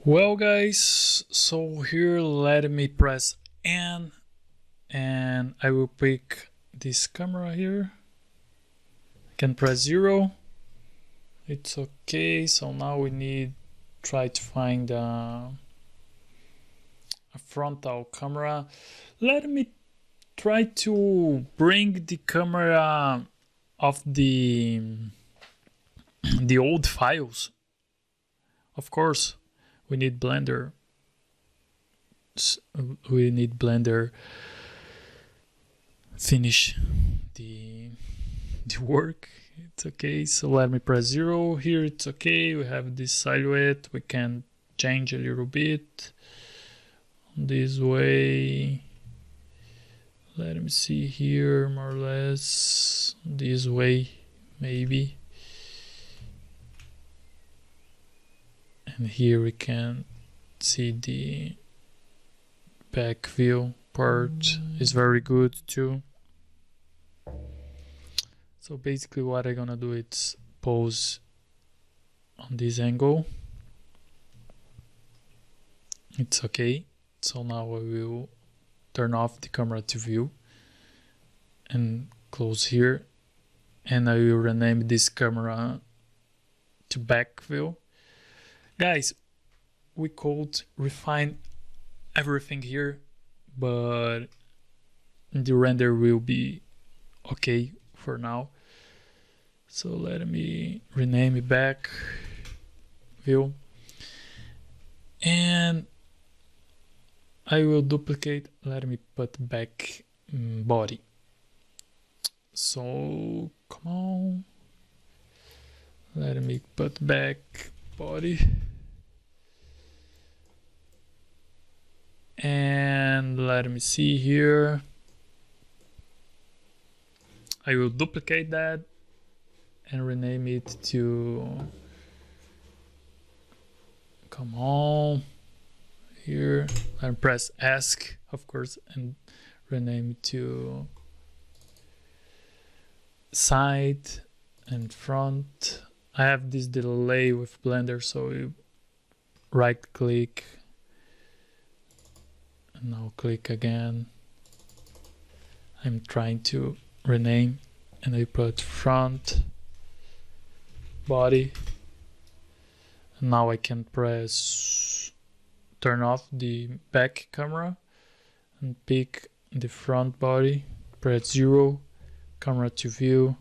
Well guys, so here let me press N and I will pick this camera here. I can press 0. It's okay. So now we need try to find a frontal camera. Let me try to bring the camera of the old files. Of course, we need Blender. We need Blender finish the work. It's okay. So let me press 0 here. It's okay. We have this silhouette. We can change a little bit this way. Let me see here, more or less this way, maybe. And here we can see the back view part is very good too. So basically what I'm gonna do is pose on this angle. It's okay. So now I will turn off the camera to view and close here, and I will rename this camera to back view. Guys, we could refine everything here, but the render will be okay for now. So let me rename it back view, and I will duplicate. Let me put back body. So come on, let me put back body, and let me see here. I will duplicate that and rename it to, come on, here, and press ask, of course, and rename it to side and front. I have this delay with Blender, so you right click and now click again. I'm trying to rename, and I put front body, and now I can press turn off the back camera and pick the front body, press 0, camera to view,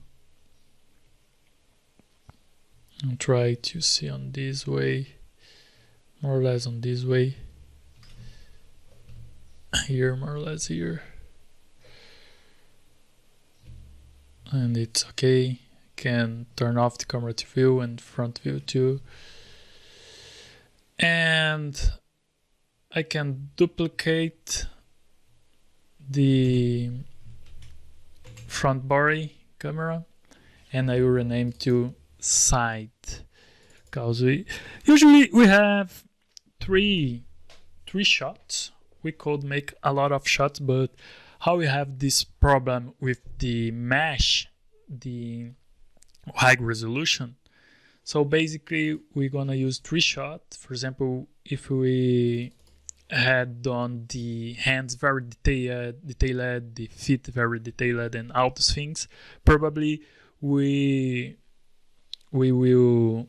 and try to see on this way, more or less on this way, here, more or less here, and it's okay. Can turn off the camera to view and front view too, and I can duplicate the front body camera, and I will rename to side, because we usually have three shots. We could make a lot of shots, but how we have this problem with the mesh, the high resolution. So basically we're gonna use 3 shots. For example, if we had done the hands very detailed, the feet very detailed, and all those things, probably we will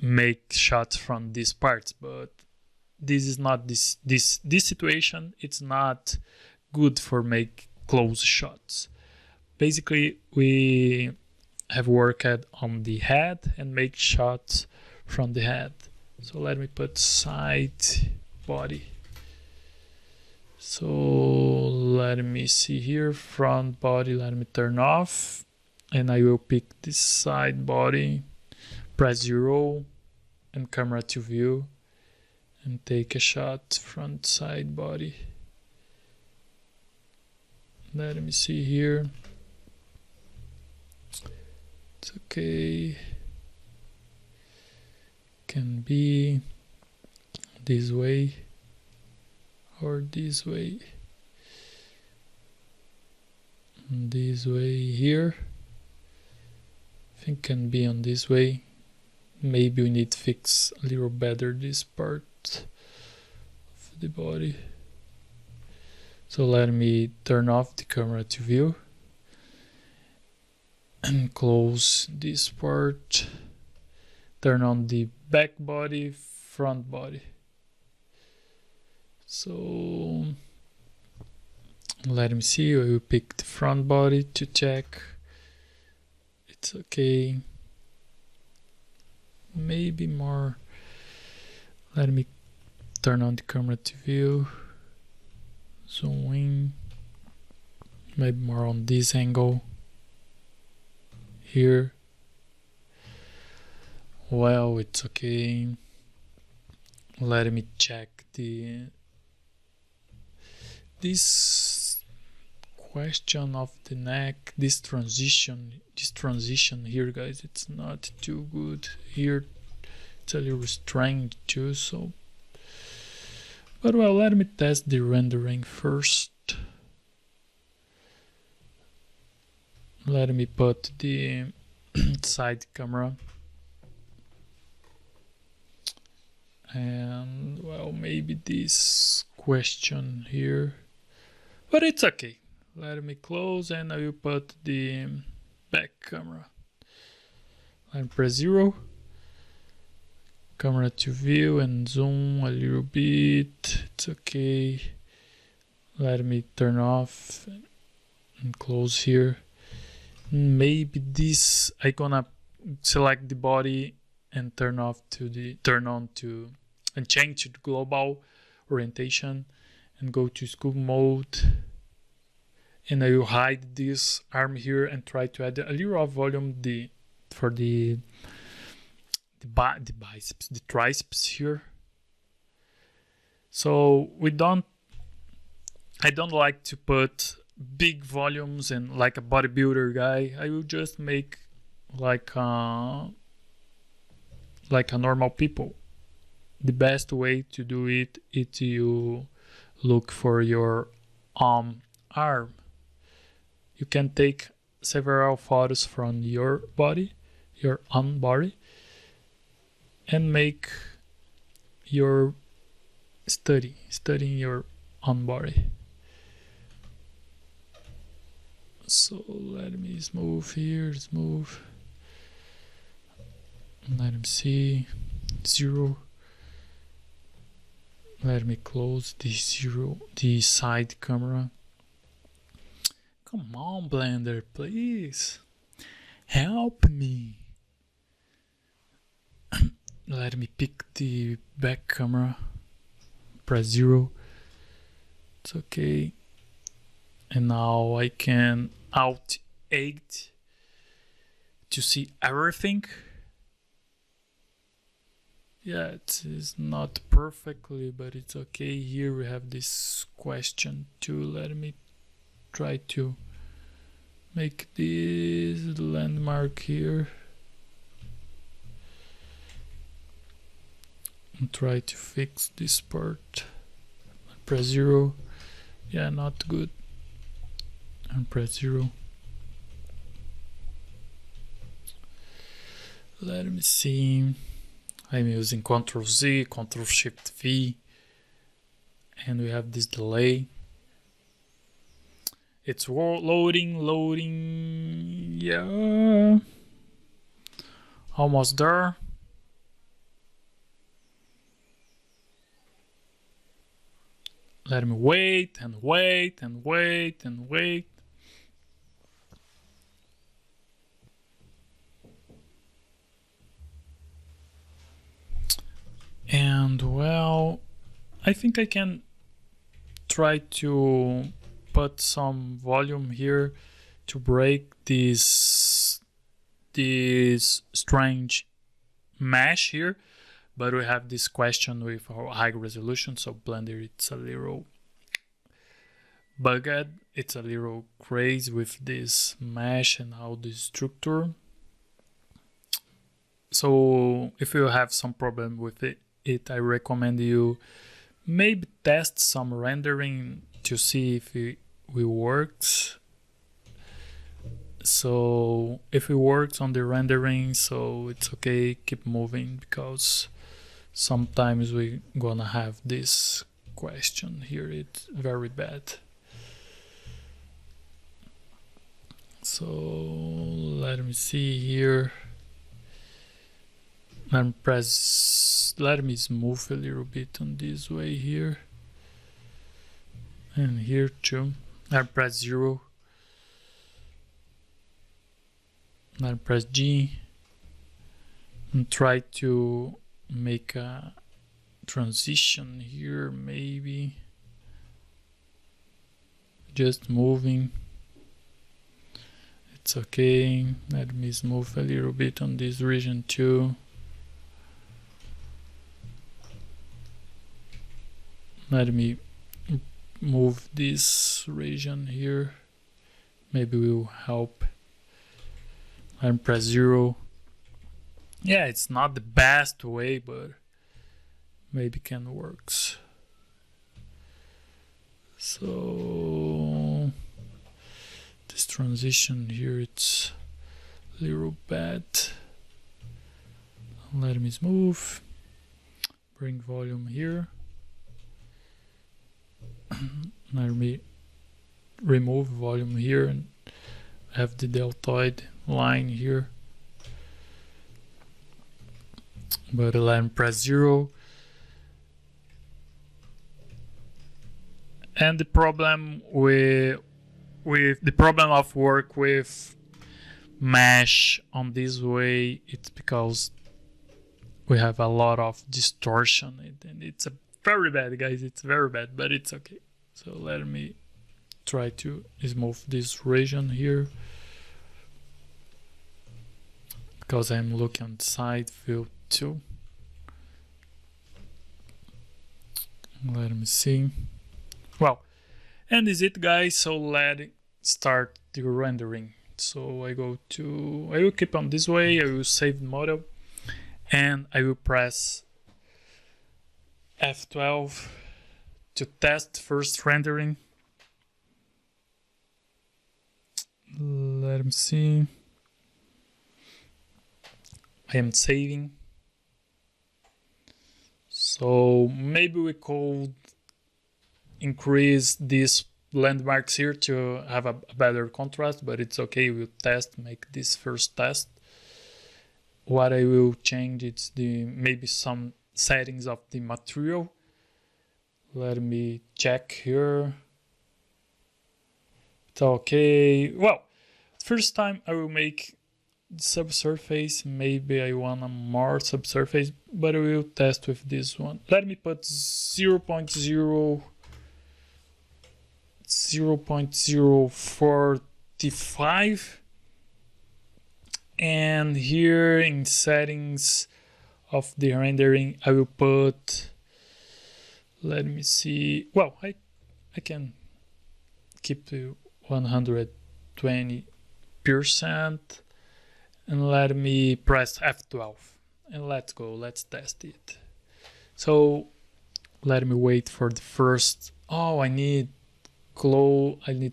make shots from these parts, but this is not this situation. It's not good for make close shots. Basically we have worked on the head and make shots from the head. So let me put side body. So let me see here, front body, let me turn off, and I will pick this side body, press 0 and camera to view, and take a shot front side body. Let me see here. It's okay. Can be this way or this way. This way here. I think can be on this way. Maybe we need to fix a little better this part. of the body. So let me turn off the camera to view and close this part. Turn on the back body, front body. So let me see. I will pick the front body to check. It's okay. Maybe more. Let me turn on the camera to view. Zoom in. Maybe more on this angle. Here. Well, it's okay. Let me check this question of the neck, this transition here, guys, it's not too good. Here it's a little strange too, so but well, let me test the rendering first. Let me put the side camera. And well, maybe this question here, but it's okay. Let me close and I will put the back camera. Let me press 0. Camera to view and zoom a little bit. It's okay. Let me turn off and close here. Maybe this, I gonna select the body and turn on to and change to the global orientation and go to sculpt mode, and I will hide this arm here and try to add a little of volume for the biceps, the triceps here. So I don't like to put big volumes and like a bodybuilder guy. I will just make like a normal people. The best way to do it is you look for your arm. You can take several photos from your body, your own body, and make your studying your own body. So let me smooth here, let him see 0. Let me close the side camera. Come on, Blender, please help me. Let me pick the back camera. Press 0. It's okay. And now I can Alt 8 to see everything. Yeah, it is not perfectly, but it's okay. Here we have this question too. Let me try to make this landmark here and try to fix this part. Press 0. Yeah, not good. And press 0. Let me see. I'm using Ctrl Z, Ctrl Shift V, and we have this delay. It's loading. Yeah, almost there. Let me wait and wait and wait and wait. And well, I think I can try to put some volume here to break this strange mesh here, but we have this question with high resolution, so Blender it's a little bugged, it's a little crazy with this mesh and how this structure. So if you have some problem with it, I recommend you maybe test some rendering to see if it works. So if it works on the rendering, so it's okay, keep moving, because sometimes we gonna have this question here. It's very bad. So let me see here. Let me smooth a little bit on this way here. And here too. I press 0. I press G. And try to make a transition here, maybe. Just moving. It's okay. Let me smooth a little bit on this region too. Let me move this region here. Maybe will help. And press 0. Yeah, it's not the best way, but maybe can works. So this transition here, it's a little bad. Let me smooth. Bring volume here. Let me remove volume here and have the deltoid line here. But let me press 0. And the problem with the problem of work with mesh on this way, it's because we have a lot of distortion, and it's a very bad, guys. It's very bad, but it's okay. So let me try to smooth this region here, because I'm looking on side view too. Let me see. Well, and is it, guys. So let's start the rendering. So I will keep on this way. I will save the model, and I will press F12 to test first rendering. Let me see. I am saving. So maybe we could increase these landmarks here to have a better contrast, but it's okay. We'll make this first test. What I will change is maybe some settings of the material. Let me check here. It's okay. Well, first time I will make the subsurface. Maybe I want a more subsurface, but I will test with this one. Let me put 0.045, and here in settings of the rendering I will put, let me see, well, I can keep to 120%, and let me press F12 and let's go, let's test it. So let me wait for the first, I need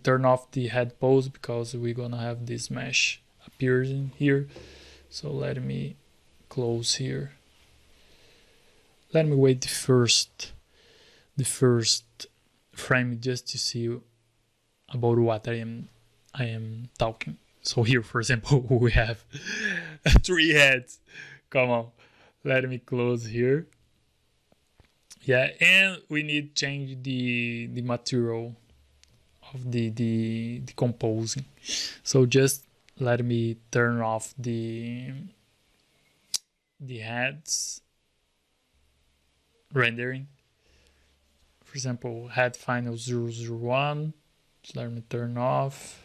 turn off the head pose because we're gonna have this mesh appearing here. So let me close here. Let me wait the first frame just to see about what I am talking. So here, for example, we have 3 heads. Come on, let me close here. Yeah, and we need to change the material of the composing. So just let me turn off the heads rendering. For example, head final 001. So let me turn off.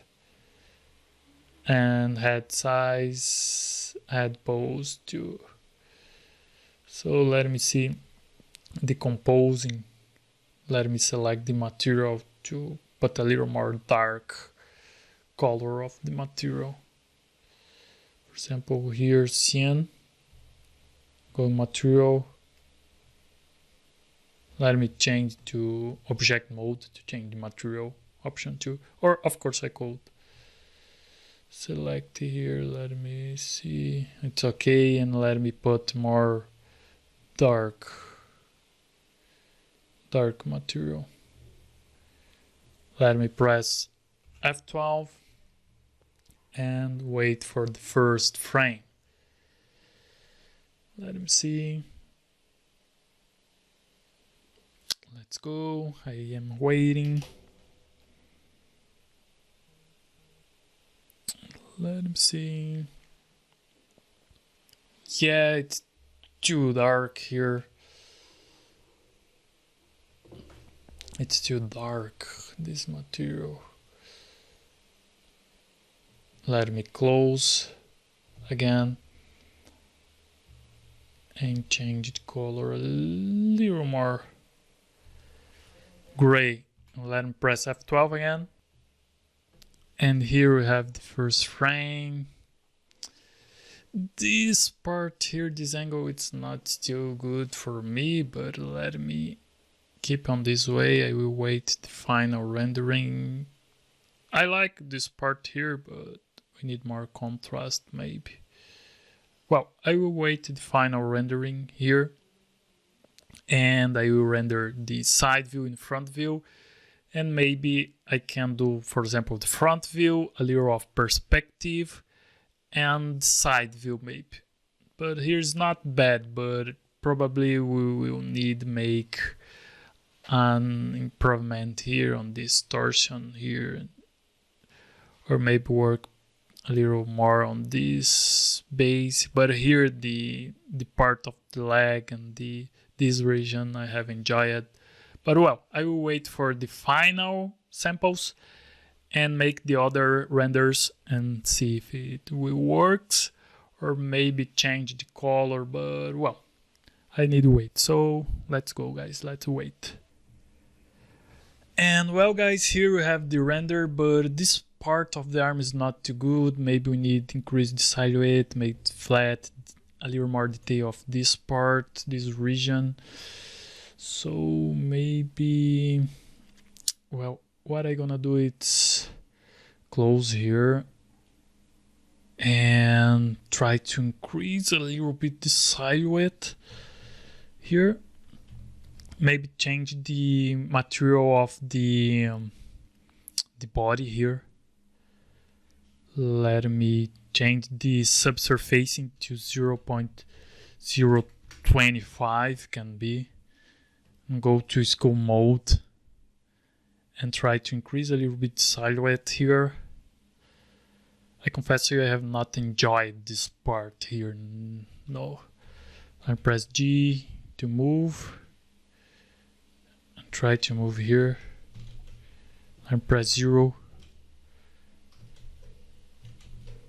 And head size, head pose too. So let me see the composing. Let me select the material to put a little more dark color of the material. For example, here cyan, go material. Let me change to object mode to change the material option too. Or of course I could select here, let me see, it's okay, and let me put more dark material. Let me press F12 and wait for the first frame. Let me see. Let's go. I am waiting. Let me see. Yeah, it's too dark here. It's too dark, this material. Let me close again and change the color a little more gray. Let me press F12 again. And here we have the first frame. This part here, this angle, it's not still good for me, but let me keep on this way. I will wait the final rendering. I like this part here, but we need more contrast maybe. Well, I will wait the final rendering here, and I will render the side view and front view, and maybe I can do, for example, the front view, a little of perspective, and side view maybe. But here's not bad, but probably we will need make an improvement here on this torsion here, or maybe work a little more on this base. But here the part of the leg and this region I have enjoyed. But well, I will wait for the final samples and make the other renders and see if it will works, or maybe change the color. But well, I need to wait. So let's go, guys. Let's wait. And well, guys, here we have the render, but this part of the arm is not too good. Maybe we need to increase the silhouette, make it flat, a little more detail of this part, this region. So maybe, well, what I'm gonna do is close here and try to increase a little bit the silhouette here. Maybe change the material of the body here. Let me change the subsurfacing to 0.025 can be. And go to scale mode and try to increase a little bit silhouette here. I confess to you, I have not enjoyed this part here. No. I press G to move. And try to move here. I press 0.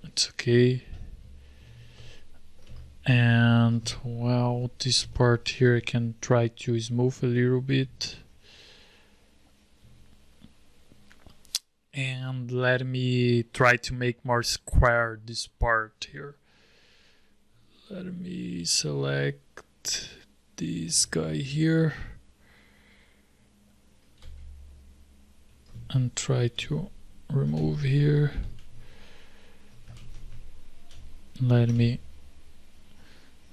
It's okay. And well, this part here I can try to smooth a little bit. And let me try to make more square this part here. Let me select this guy here and try to remove here. Let me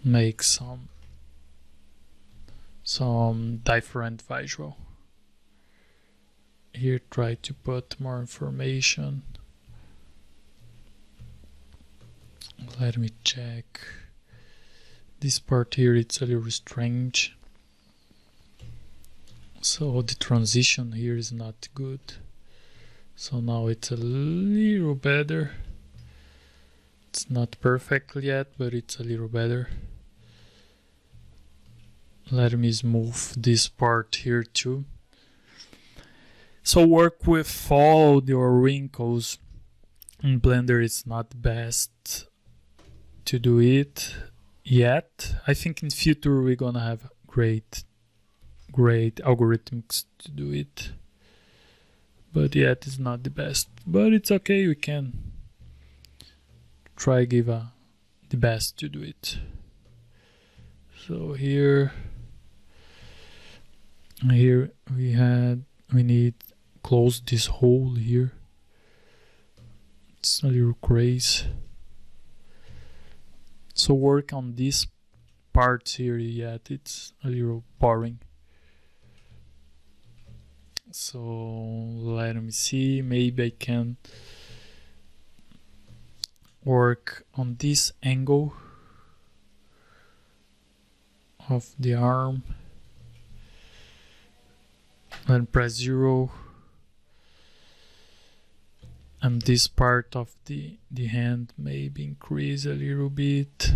make some different visual. Here try to put more information. Let me check. This part here, it's a little strange. So the transition here is not good. So now it's a little better. It's not perfect yet, but it's a little better. Let me smooth this part here too. So work with all your wrinkles. In Blender it's not the best to do it yet. I think in future we're gonna have great algorithms to do it. But yet it's not the best. But it's okay, we can try give the best to do it. So here we need close this hole here. It's a little crazy. So work on this parts here yet. It's a little boring. So let me see, maybe I can work on this angle of the arm and press 0, and this part of the hand maybe increase a little bit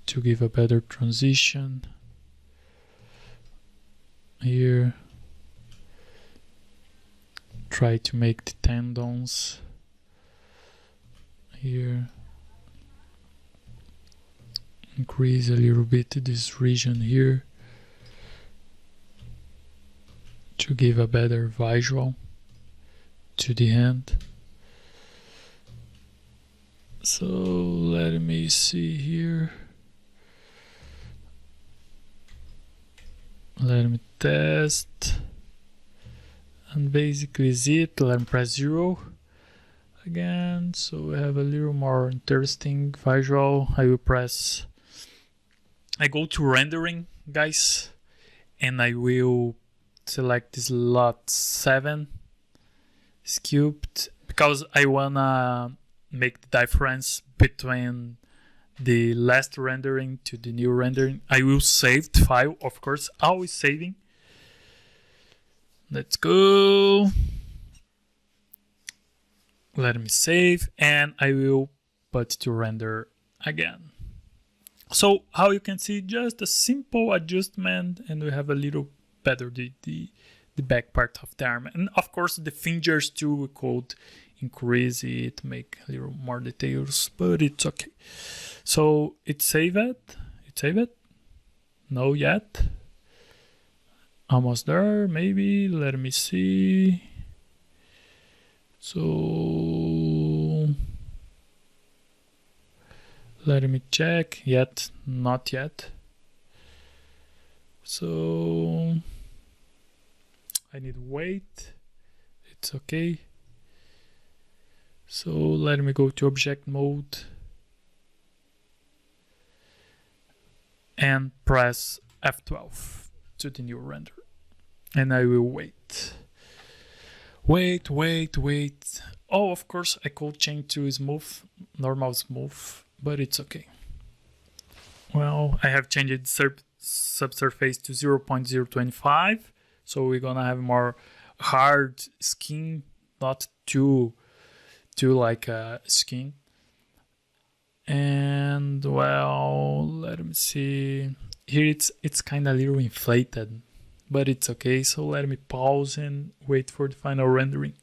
to give a better transition. Here, try to make the tendons here, increase a little bit this region here to give a better visual to the hand. So let me see here. Let me test, and basically is it. Let me press 0 again, so we have a little more interesting visual. I go to rendering, guys, and I will select this lot 7 sculpt, because I wanna make the difference between the last rendering to the new rendering. I will save the file, of course, always saving. Let's go. Let me save, and I will put to render again. So how you can see, just a simple adjustment, and we have a little better the back part of the arm. And of course the fingers too, we could increase it, make a little more details, but it's okay. So it's saved. No yet. Almost there, maybe. Let me see. So let me check. Yet, not yet. So I need wait. It's okay. So let me go to object mode and press F12 to the new render, and I will wait. Oh, of course I could change to smooth, normal smooth, but it's okay. Well, I have changed the subsurface to 0.025, so we're gonna have more hard skin, not too like a skin. And well, let me see. Here it's kind of a little inflated, but it's okay. So let me pause and wait for the final rendering.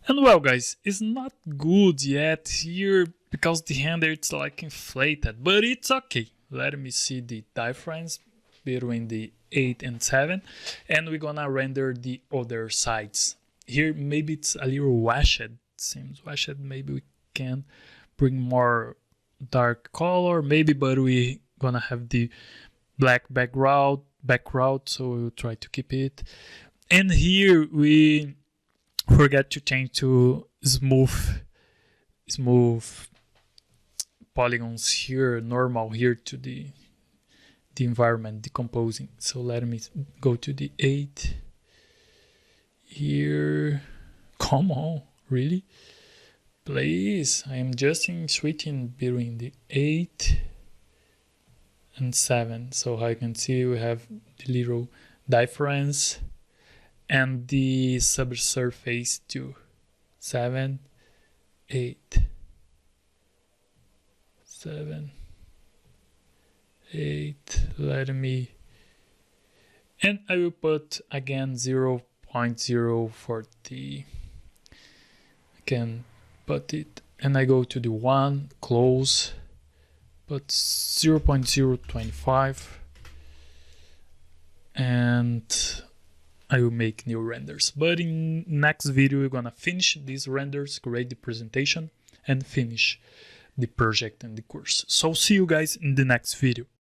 And well, guys, it's not good yet here because the hand it's like inflated, but it's okay. Let me see the difference between the 8 and 7, and we're gonna render the other sides. Here maybe it's a little washed, seems washed. Maybe we can bring more dark color, maybe, but we gonna have the black background, so we'll try to keep it. And here we forget to change to smooth polygons here, normal here to the environment decomposing. So let me go to the 8 here. Come on, really? Please, I am just switching between the 8 and 7. So how you can see, we have the little difference and the subsurface too. 7, 8, 7, 8. Let me, and I will put again 0.040. I can put it, and I go to the 1, close, put 0.025, and I will make new renders. But in next video, we're gonna finish these renders, create the presentation, and finish the project and the course. So see you guys in the next video.